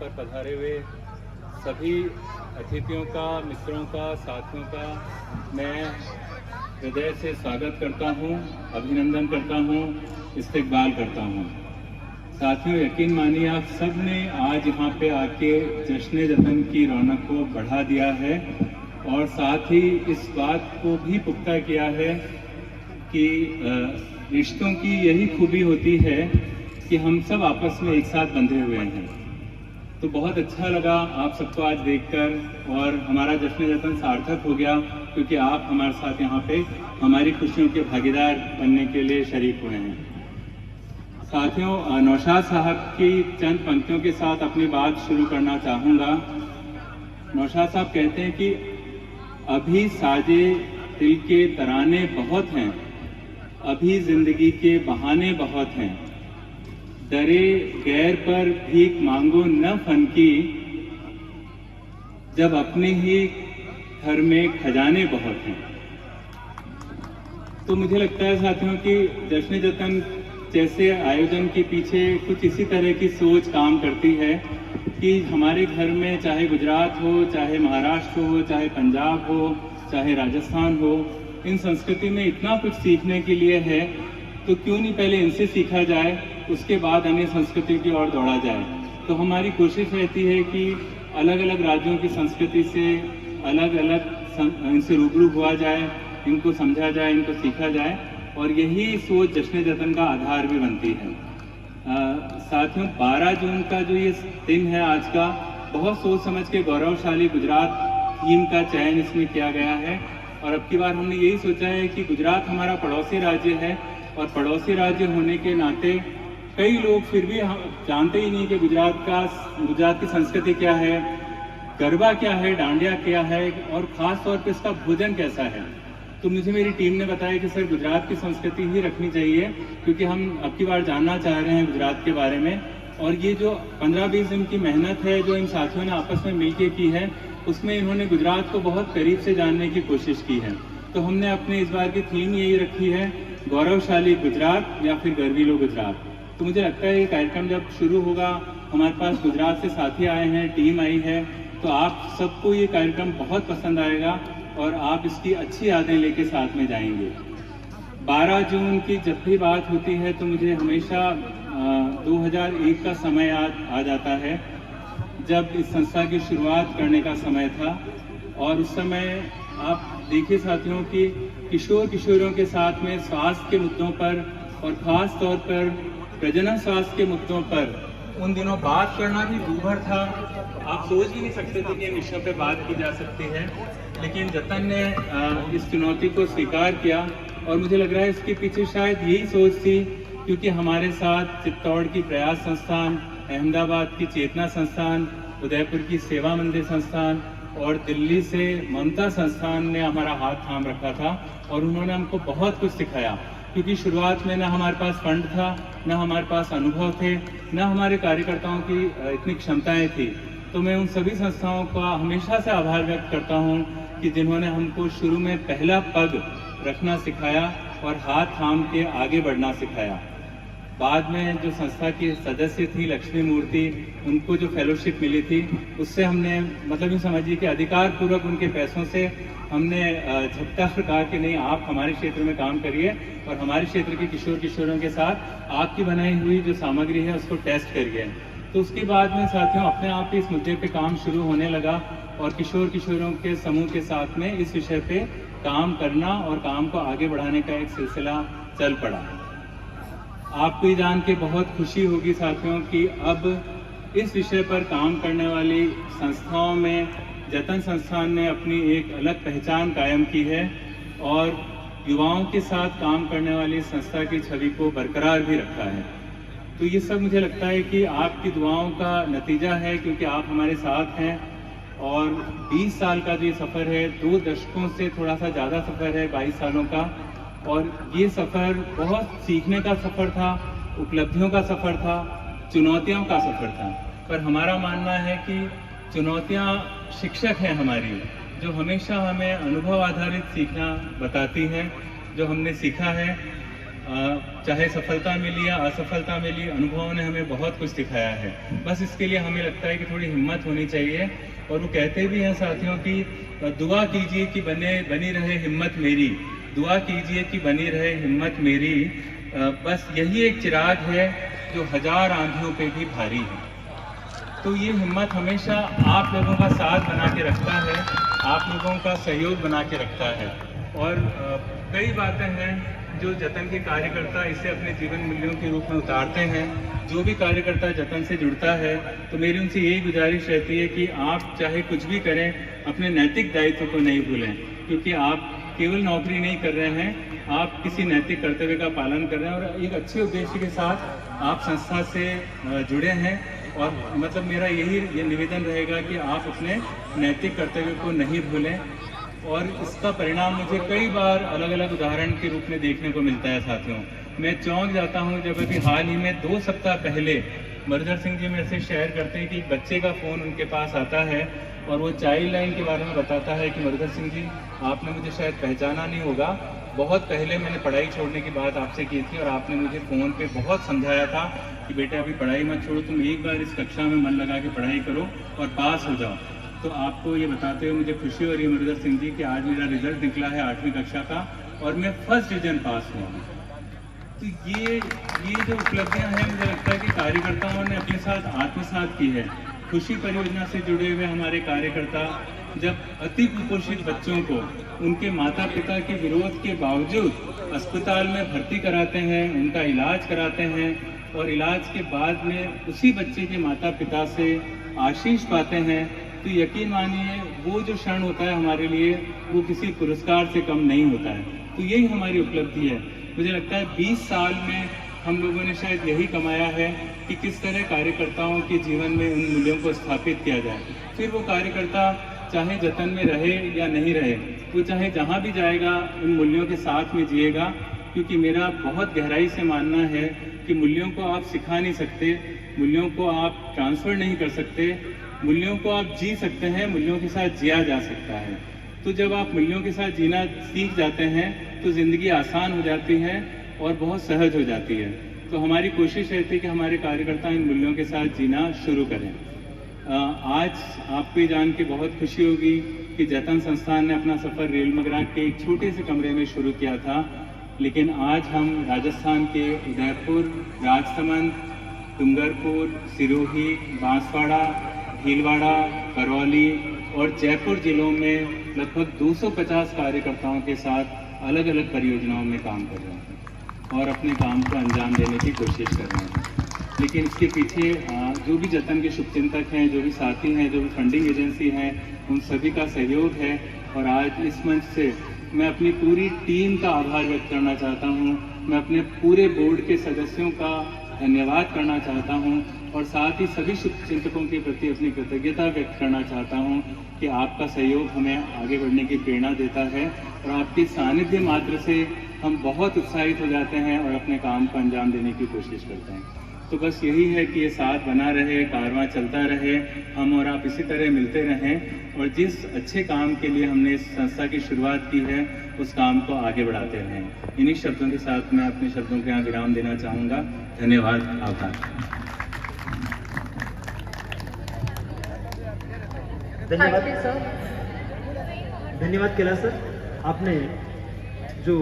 पर पधारे हुए सभी अतिथियों का, मित्रों का, साथियों का मैं हृदय से स्वागत करता हूँ, अभिनंदन करता हूँ, इस्तकबाल करता हूँ। साथियों, यकीन मानिए आप सब ने आज यहाँ पे आके जश्न जतन की रौनक को बढ़ा दिया है और साथ ही इस बात को भी पुख्ता किया है कि रिश्तों की यही खूबी होती है कि हम सब आपस में एक साथ बंधे हुए हैं। तो बहुत अच्छा लगा आप सबको आज देखकर और हमारा जश्न जतन सार्थक हो गया क्योंकि आप हमारे साथ यहाँ पे हमारी खुशियों के भागीदार बनने के लिए शरीक हुए हैं। साथियों, नौशाद साहब की चंद पंक्तियों के साथ अपनी बात शुरू करना चाहूँगा। नौशाद साहब कहते हैं कि अभी साजे दिल के तराने बहुत हैं, अभी जिंदगी के बहाने बहुत हैं, डरे गैर पर भीख मांगो न फन की, जब अपने ही घर में खजाने बहुत हैं। तो मुझे लगता है साथियों कि जश्न जतन जैसे आयोजन के पीछे कुछ इसी तरह की सोच काम करती है कि हमारे घर में चाहे गुजरात हो, चाहे महाराष्ट्र हो, चाहे पंजाब हो, चाहे राजस्थान हो, इन संस्कृति में इतना कुछ सीखने के लिए है, तो क्यों नहीं पहले इनसे सीखा जाए, उसके बाद अन्य संस्कृति की ओर दौड़ा जाए। तो हमारी कोशिश रहती है कि अलग अलग राज्यों की संस्कृति से अलग अलग इनसे रूबरू हुआ जाए, इनको समझा जाए, इनको सीखा जाए, और यही सोच जश्न जतन का आधार भी बनती है। साथियों, 12 जून का जो ये दिन है आज का, बहुत सोच समझ के गौरवशाली गुजरात थीम का चयन इसमें किया गया है। और अब की बार हमने यही सोचा है कि गुजरात हमारा पड़ोसी राज्य है और पड़ोसी राज्य होने के नाते कई लोग फिर भी जानते ही नहीं कि गुजरात की संस्कृति क्या है, गरबा क्या है, डांडिया क्या है और ख़ास तौर पे इसका भोजन कैसा है। तो मुझे मेरी टीम ने बताया कि सर गुजरात की संस्कृति ही रखनी चाहिए क्योंकि हम अब की बार जानना चाह रहे हैं गुजरात के बारे में। और ये जो 15-20 दिन की मेहनत है जो इन साथियों ने आपस में मिलकर की है, उसमें इन्होंने गुजरात को बहुत करीब से जानने की कोशिश की है। तो हमने अपने इस बार की थीम यही रखी है, गौरवशाली गुजरात या फिर गर्वीलो गुजरात। तो मुझे लगता है ये कार्यक्रम जब शुरू होगा, हमारे पास गुजरात से साथी आए हैं, टीम आई है, तो आप सबको ये कार्यक्रम बहुत पसंद आएगा और आप इसकी अच्छी यादें लेके साथ में जाएंगे। 12 जून की जब भी बात होती है तो मुझे हमेशा 2001 का समय याद आ जाता है, जब इस संस्था की शुरुआत करने का समय था। और उस समय आप देखिए साथियों कि किशोर किशोरियों के साथ में स्वास्थ्य के मुद्दों पर और ख़ास तौर पर प्रजनन स्वास्थ्य के मुद्दों पर उन दिनों बात करना भी दूभर था। आप सोच ही नहीं सकते थे कि इन विषयों पर बात की जा सकती है, लेकिन जतन ने इस चुनौती को स्वीकार किया और मुझे लग रहा है इसके पीछे शायद यही सोच थी क्योंकि हमारे साथ चित्तौड़ की प्रयास संस्थान, अहमदाबाद की चेतना संस्थान, उदयपुर की सेवा मंदिर संस्थान और दिल्ली से ममता संस्थान ने हमारा हाथ थाम रखा था और उन्होंने हमको बहुत कुछ सिखाया। क्योंकि शुरुआत में न हमारे पास फंड था, न हमारे पास अनुभव थे, न हमारे कार्यकर्ताओं की इतनी क्षमताएं थी। तो मैं उन सभी संस्थाओं का हमेशा से आभार व्यक्त करता हूं कि जिन्होंने हमको शुरू में पहला पग रखना सिखाया और हाथ थाम के आगे बढ़ना सिखाया। बाद में जो संस्था की सदस्य थी लक्ष्मी मूर्ति, उनको जो फेलोशिप मिली थी, उससे हमने मतलब यूँ समझिए कि अधिकार पूर्वक उनके पैसों से हमने झपटा और कहा कि नहीं, आप हमारे क्षेत्र में काम करिए और हमारे क्षेत्र के किशोर किशोरों के साथ आपकी बनाई हुई जो सामग्री है उसको टेस्ट करिए। तो उसके बाद में साथियों अपने आप ही इस मुद्दे पे काम शुरू होने लगा और किशोर किशोरों के समूह के साथ में इस विषय पे काम करना और काम को आगे बढ़ाने का एक सिलसिला चल पड़ा। आपको ये जान के बहुत खुशी होगी साथियों कि अब इस विषय पर काम करने वाली संस्थाओं में जतन संस्थान ने अपनी एक अलग पहचान कायम की है और युवाओं के साथ काम करने वाली संस्था की छवि को बरकरार भी रखा है। तो ये सब मुझे लगता है कि आपकी दुआओं का नतीजा है क्योंकि आप हमारे साथ हैं। और 20 साल का जो सफ़र है, 2 दशकों से थोड़ा सा ज़्यादा सफ़र है, 22 सालों का, और ये सफ़र बहुत सीखने का सफ़र था, उपलब्धियों का सफ़र था, चुनौतियों का सफ़र था। पर हमारा मानना है कि चुनौतियाँ शिक्षक हैं हमारी, जो हमेशा हमें अनुभव आधारित सीखना बताती हैं। जो हमने सीखा है चाहे सफलता मिली या असफलता मिली, अनुभवों ने हमें बहुत कुछ सिखाया है। बस इसके लिए हमें लगता है कि थोड़ी हिम्मत होनी चाहिए। और वो कहते भी हैं साथियों की दुआ कीजिए कि बनी रहे हिम्मत मेरी, दुआ कीजिए कि बनी रहे हिम्मत मेरी। बस यही एक चिराग है जो हजार आंधियों पे भी भारी है। तो ये हिम्मत हमेशा आप लोगों का साथ बना के रखता है, आप लोगों का सहयोग बना के रखता है। और कई बातें हैं जो जतन के कार्यकर्ता इसे अपने जीवन मूल्यों के रूप में उतारते हैं। जो भी कार्यकर्ता जतन से जुड़ता है तो मेरी उनसे यही गुजारिश रहती है कि आप चाहे कुछ भी करें, अपने नैतिक दायित्व को नहीं भूलें, क्योंकि आप केवल नौकरी नहीं कर रहे हैं, आप किसी नैतिक कर्तव्य का पालन कर रहे हैं और एक अच्छे उद्देश्य के साथ आप संस्था से जुड़े हैं। और मतलब मेरा ये निवेदन रहेगा कि आप अपने नैतिक कर्तव्य को नहीं भूलें। और इसका परिणाम मुझे कई बार अलग अलग उदाहरण के रूप में देखने को मिलता है साथियों। मैं चौंक जाता हूं जब अभी हाल ही में 2 सप्ताह पहले मरुधर सिंह जी मेरे से शेयर करते हैं कि एक बच्चे का फ़ोन उनके पास आता है और वो चाइल्ड लाइन के बारे में बताता है कि मरुधर सिंह जी, आपने मुझे शायद पहचाना नहीं होगा, बहुत पहले मैंने पढ़ाई छोड़ने की बात आपसे की थी और आपने मुझे फ़ोन पे बहुत समझाया था कि बेटा अभी पढ़ाई मत छोड़ो, तुम एक बार इस कक्षा में मन लगा के पढ़ाई करो और पास हो जाओ। तो आपको ये बताते हुए मुझे खुशी हो रही है मरुधर सिंह जी कि आज मेरा रिजल्ट निकला है 8वीं कक्षा का और मैं फर्स्ट डिवीजन पास हुआ हूँ। तो ये जो उपलब्धियां हैं, मुझे लगता है कि कार्यकर्ताओं ने अपने साथ आत्मसात की है। खुशी परियोजना से जुड़े हुए हमारे कार्यकर्ता जब अति कुपोषित बच्चों को उनके माता पिता के विरोध के बावजूद अस्पताल में भर्ती कराते हैं, उनका इलाज कराते हैं और इलाज के बाद में उसी बच्चे के माता पिता से आशीष पाते हैं, तो यकीन मानिए वो जो क्षण होता है हमारे लिए, वो किसी पुरस्कार से कम नहीं होता है। तो यही हमारी उपलब्धि है। मुझे लगता है 20 साल में हम लोगों ने शायद यही कमाया है कि किस तरह कार्यकर्ताओं के जीवन में उन मूल्यों को स्थापित किया जाए। फिर वो कार्यकर्ता चाहे जतन में रहे या नहीं रहे, वो चाहे जहाँ भी जाएगा उन मूल्यों के साथ में जिएगा, क्योंकि मेरा बहुत गहराई से मानना है कि मूल्यों को आप सिखा नहीं सकते, मूल्यों को आप ट्रांसफ़र नहीं कर सकते, मूल्यों को आप जी सकते हैं, मूल्यों के साथ जिया जा सकता है। तो जब आप मूल्यों के साथ जीना सीख जाते हैं तो ज़िंदगी आसान हो जाती है और बहुत सहज हो जाती है। तो हमारी कोशिश रहती है कि हमारे कार्यकर्ता इन मूल्यों के साथ जीना शुरू करें। आज आपको ये जान के बहुत खुशी होगी कि जतन संस्थान ने अपना सफ़र रेलमगरा के एक छोटे से कमरे में शुरू किया था, लेकिन आज हम राजस्थान के उदयपुर, राजसमंद, डूंगरपुर, सिरोही, बांसवाड़ा, भीलवाड़ा, करौली और जयपुर जिलों में लगभग 250 कार्यकर्ताओं के साथ अलग अलग परियोजनाओं में काम कर रहे हैं और अपने काम को अंजाम देने की कोशिश कर रहे हैं। लेकिन इसके पीछे जो भी जतन के शुभचिंतक हैं, जो भी साथी हैं, जो भी फंडिंग एजेंसी हैं, उन सभी का सहयोग है। और आज इस मंच से मैं अपनी पूरी टीम का आभार व्यक्त करना चाहता हूँ, मैं अपने पूरे बोर्ड के सदस्यों का धन्यवाद करना चाहता हूँ और साथ ही सभी शुभचिंतकों के प्रति अपनी कृतज्ञता व्यक्त करना चाहता हूँ कि आपका सहयोग हमें आगे बढ़ने की प्रेरणा देता है और आपके सानिध्य मात्र से हम बहुत उत्साहित हो जाते हैं और अपने काम को अंजाम देने की कोशिश करते हैं। तो बस यही है कि ये साथ बना रहे, कारवां चलता रहे, हम और आप इसी तरह मिलते रहें और जिस अच्छे काम के लिए हमने इस संस्था की शुरुआत की है उस काम को आगे बढ़ाते रहें। इन्हीं शब्दों के साथ मैं अपने शब्दों के यहाँ विराम देना चाहूँगा। धन्यवाद, आभार। धन्यवाद कैलाश सर। आपने जो